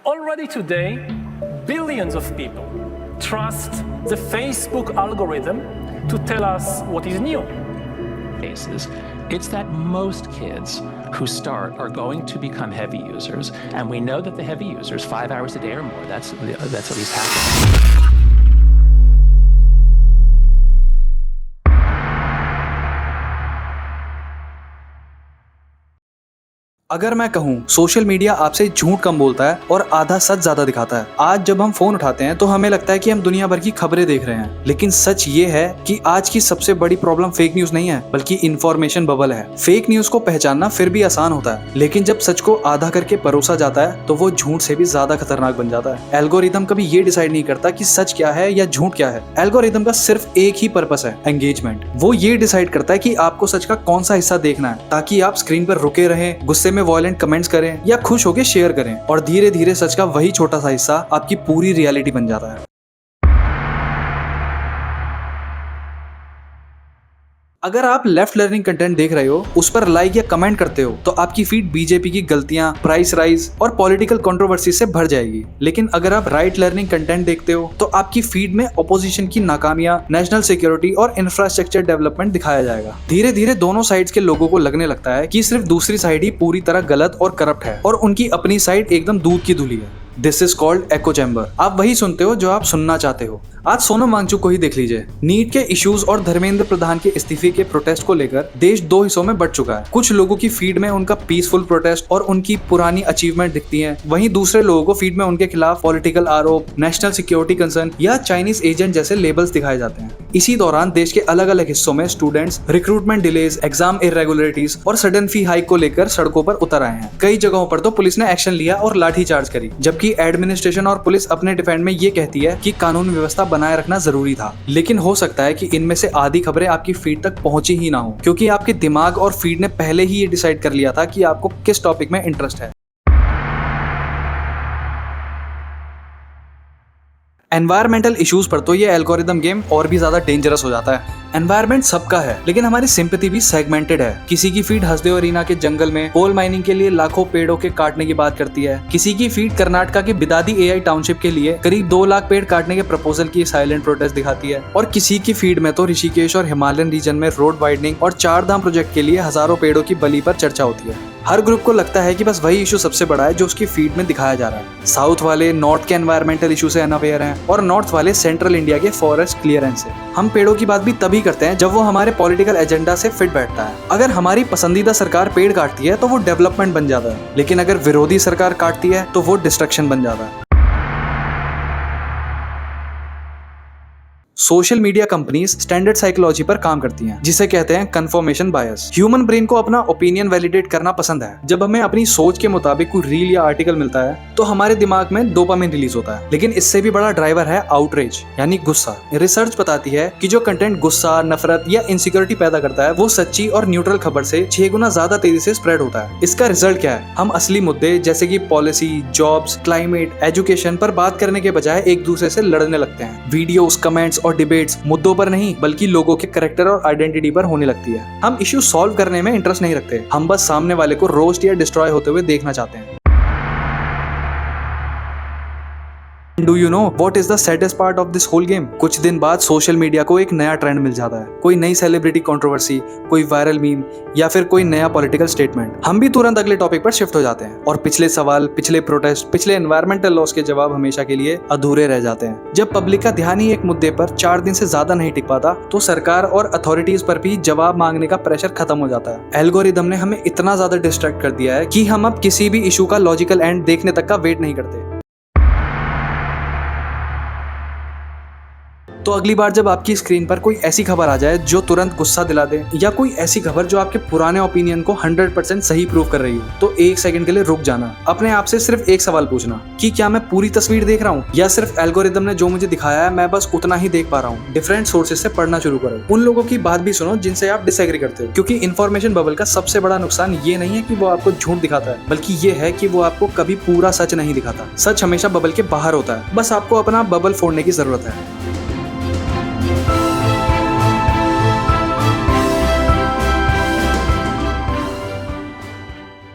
Already today, billions of people trust the Facebook algorithm to tell us what is new. It's that most kids who start are going to become heavy users, and we know that the heavy users, 5 hours a day or more, that's at least happening. अगर मैं कहूँ social media आपसे झूठ कम बोलता है और आधा सच ज्यादा दिखाता है। आज जब हम फोन उठाते हैं तो हमें लगता है कि हम दुनिया भर की खबरें देख रहे हैं, लेकिन सच ये है कि आज की सबसे बड़ी प्रॉब्लम फेक न्यूज नहीं है बल्कि इंफॉर्मेशन बबल है। फेक न्यूज को पहचानना फिर भी आसान होता है, लेकिन जब सच को आधा करके परोसा जाता है तो वो झूठ से भी ज्यादा खतरनाक बन जाता है। एल्गोरिदम कभी ये डिसाइड नहीं करता कि सच क्या है या झूठ क्या है। एल्गोरिदम का सिर्फ एक ही पर्पस है, एंगेजमेंट। वो ये डिसाइड करता है कि आपको सच का कौन सा हिस्सा देखना है, ताकि आप स्क्रीन पर रुके रहें, गुस्से में वॉयलेंट कमेंट्स करें या खुश होकर शेयर करें, और धीरे धीरे सच का वही छोटा सा हिस्सा आपकी पूरी रियलिटी बन जाता है। अगर आप लेफ्ट लर्निंग कंटेंट देख रहे हो, उस पर लाइक या कमेंट करते हो, तो आपकी फीड बीजेपी की गलतियां, प्राइस राइज और पॉलिटिकल कंट्रोवर्सी से भर जाएगी। लेकिन अगर आप राइट लर्निंग कंटेंट देखते हो तो आपकी फीड में ऑपोजिशन की नाकामियां, नेशनल सिक्योरिटी और इंफ्रास्ट्रक्चर डेवलपमेंट दिखाया जाएगा। धीरे धीरे दोनों साइड्स के लोगों को लगने लगता है कि सिर्फ दूसरी साइड ही पूरी तरह गलत और करप्ट है और उनकी अपनी साइड एकदम दूध की धुली है। This is called echo chamber. आप वही सुनते हो जो आप सुनना चाहते हो। आज सोनम वांगचुक को ही देख लीजिए। नीट के इश्यूज और धर्मेंद्र प्रधान के इस्तीफे के प्रोटेस्ट को लेकर देश दो हिस्सों में बंट चुका है। कुछ लोगों की फीड में उनका पीसफुल प्रोटेस्ट और उनकी पुरानी अचीवमेंट दिखती है, वहीं दूसरे लोगों को फीड में उनके खिलाफ पॉलिटिकल आरोप, नेशनल सिक्योरिटी कंसर्न या चाइनीज एजेंट जैसे लेबल्स दिखाए जाते हैं। इसी दौरान देश के अलग अलग हिस्सों में students recruitment delays, exam irregularities और सडन फी हाइक को लेकर सड़कों पर उतर आए हैं। कई जगहों पर तो पुलिस ने एक्शन लिया और लाठीचार्ज करी, जबकि एडमिनिस्ट्रेशन और पुलिस अपने डिफेंड में ये कहती है कि कानून व्यवस्था बनाए रखना जरूरी था। लेकिन हो सकता है कि इनमें से आधी खबरें आपकी फीड तक पहुंची ही ना हो, क्योंकि आपके दिमाग और फीड ने पहले ही ये डिसाइड कर लिया था कि आपको किस टॉपिक में इंटरेस्ट है। एनवायरमेंटल इश्यूज पर तो ये एल्गोरिदम गेम और भी ज्यादा डेंजरस हो जाता है। एनवायरमेंट सबका है, लेकिन हमारी सिंपैथी भी सेगमेंटेड है। किसी की फीड हसदेव अरीना के जंगल में कोल माइनिंग के लिए लाखों पेड़ों के काटने की बात करती है। किसी की फीड कर्नाटका के बिदादी एआई टाउनशिप के लिए करीब 2 लाख पेड़ काटने के प्रपोजल की साइलेंट प्रोटेस्ट दिखाती है, और किसी की फीड में तो ऋषिकेश और हिमालयन रीजन में रोड वाइडनिंग और 4 धाम प्रोजेक्ट के लिए हजारों पेड़ों की बलि पर चर्चा होती है। हर ग्रुप को लगता है कि बस वही इशू सबसे बड़ा है जो उसकी फीड में दिखाया जा रहा है। साउथ वाले नॉर्थ के एनवायरमेंटल इशू से अनअवेयर हैं और नॉर्थ वाले सेंट्रल इंडिया के फॉरेस्ट क्लियरेंस से। हम पेड़ों की बात भी तभी करते हैं जब वो हमारे पॉलिटिकल एजेंडा से फिट बैठता है। अगर हमारी पसंदीदा सरकार पेड़ काटती है तो वो डेवलपमेंट बन जाता है, लेकिन अगर विरोधी सरकार काटती है तो वो डिस्ट्रक्शन बन जाता है। Social media companies standard psychology पर काम करती हैं, जिसे कहते हैं कंफर्मेशन बायस। ह्यूमन ब्रेन को अपना ओपिनियन वैलिडेट करना पसंद है। जब हमें अपनी सोच के मुताबिक कोई रील या आर्टिकल मिलता है तो हमारे दिमाग में डोपामिन रिलीज होता है, लेकिन इससे भी बड़ा ड्राइवर है आउटरेज यानी गुस्सा। रिसर्च बताती है कि जो कंटेंट गुस्सा, नफरत या इनसिक्योरिटी पैदा करता है वो सच्ची और न्यूट्रल खबर से 6 गुना ज्यादा तेजी से स्प्रेड होता है। इसका रिजल्ट क्या है? हम असली मुद्दे जैसे कि पॉलिसी, जॉब्स, क्लाइमेट, एजुकेशन पर बात करने के बजाय एक दूसरे से लड़ने लगते हैं। वीडियोस, कमेंट्स और डिबेट्स मुद्दों पर नहीं बल्कि लोगों के कैरेक्टर और आइडेंटिटी पर होने लगती है। हम इश्यू सॉल्व करने में इंटरेस्ट नहीं रखते, हम बस सामने वाले को रोस्ट या डिस्ट्रॉय होते हुए देखना चाहते हैं। Do you know what is the saddest part of this whole game? कुछ दिन बाद सोशल मीडिया को एक नया ट्रेंड मिल जाता है। कोई नई सेलिब्रिटी कंट्रोवर्सी, कोई वायरल मीम या फिर कोई नया पॉलिटिकल स्टेटमेंट। हम भी तुरंत अगले टॉपिक पर शिफ्ट हो जाते हैं और पिछले सवाल, पिछले प्रोटेस्ट, पिछले एनवायरमेंटल लॉस के जवाब हमेशा के लिए अधूरे रह जाते हैं। जब पब्लिक का ध्यान ही एक मुद्दे पर 4 दिन से ज्यादा नहीं टिक पाता तो सरकार और अथॉरिटीज पर भी जवाब मांगने का प्रेशर खत्म हो जाता है। एल्गोरिदम ने हमें इतना ज्यादा डिस्ट्रैक्ट कर दिया है कि हम अब किसी भी इशू का लॉजिकल एंड देखने तक का वेट नहीं करते। तो अगली बार जब आपकी स्क्रीन पर कोई ऐसी खबर आ जाए जो तुरंत गुस्सा दिला दे, या कोई ऐसी खबर जो आपके पुराने ओपिनियन को 100% सही प्रूव कर रही हो, तो 1 सेकंड के लिए रुक जाना। अपने आप से सिर्फ एक सवाल पूछना कि क्या मैं पूरी तस्वीर देख रहा हूँ या सिर्फ एल्गोरिदम ने जो मुझे दिखाया है मैं बस उतना ही देख पा रहा हूँ। डिफरेंट सोर्सेज से पढ़ना शुरू करो। उन लोगों की बात भी सुनो जिनसे आप डिसएग्री करते हो, क्योंकि इन्फॉर्मेशन बबल का सबसे बड़ा नुकसान ये नहीं है कि वो आपको झूठ दिखाता है, बल्कि ये है कि वो आपको कभी पूरा सच नहीं दिखाता। सच हमेशा बबल के बाहर होता है, बस आपको अपना बबल फोड़ने की जरूरत है।